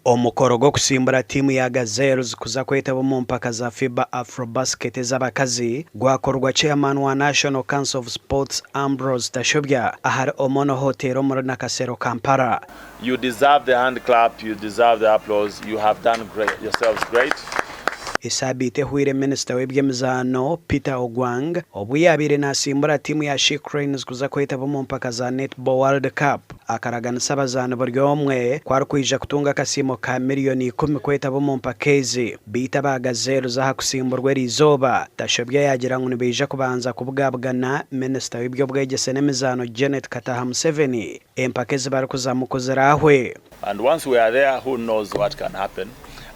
Omukoro gwo kusimbura tiimu ya Gazelles kuza kwetaba mu mpaka za FIBA Afrobasket z'abakazi gwakorwa chairman wa National Council of Sports Ambrose Tashobya ahari Omono Hotel muri Nakasero Kampala. You deserve the hand clap, you deserve the applause. You have done great, yourselves great. Isabite huire Minister w'ebyemizano Peter Ogwang obuyabire nasimbura tiimu ya She Cranes kuza kwetaba mu mpaka za Netball World Cup akaraganisa abazana buri omwe kwari kwija kutunga kasimo ka miliyoni 10 kwetaba mu mpaka ezi bita ba Gazelles aha kusimburwa rizoba. Tashobya yagira ngo nibeja kubanza kubwabugana Minister w'ebyobwegese n'emizano Janet Kataha Museveni empaka ezi bari kuzamukozerahwe. And once we are there, who knows what can happen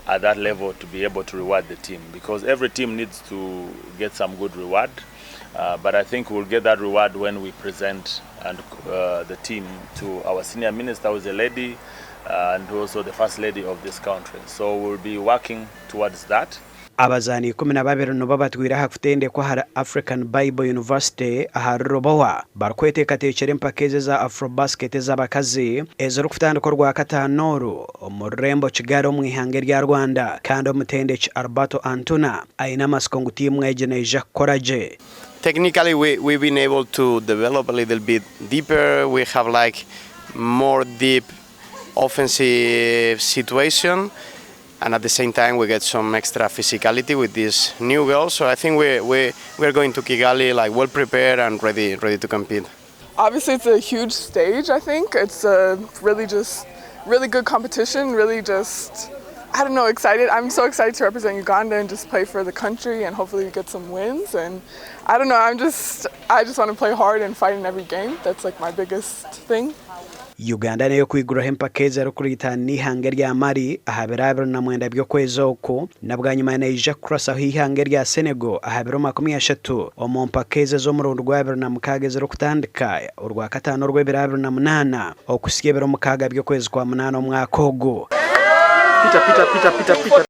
at that level to be able to reward the team, because every team needs to get some good reward, but I think we'll get that reward when we present and the team to our senior minister, who is a lady, and also the first lady of this country. So we'll be working towards that. Abazani 12 no babatwira hakutende kwa hari African Bible University ahari Robowa barkwete katechere mpakeze za Afrobasket z'abakazi ezero kutandiko rwa katanoru omurembo Kigali mu ihange rya Rwanda kandi omutende Alberto Antuna aina maskongu timu egeneja koraje. Technically we've been able to develop a little bit deeper. We have like more deep offensive situation. And at the same time, we get some extra physicality with these new girls. So I think we're going to Kigali like well prepared and ready to compete. Obviously, it's a huge stage. I think it's a really good competition. Really just, I don't know, excited. I'm so excited to represent Uganda and just play for the country and hopefully get some wins. And I don't know, I just want to play hard and fight in every game. That's like my biggest thing. Uganda nayo kwigura hempakeze rukurita ni hange rya Mali ahabera na mwenda byo kwezoko nabwanyuma naija cross aho ihange rya Senegal ahabera 13 omumpakeze zo mu rwanda na mukageze rukutandika urwa katano rwebera na 8 okusigebera mukaga byo kwezi kwa 8 omwaka ogo. Pita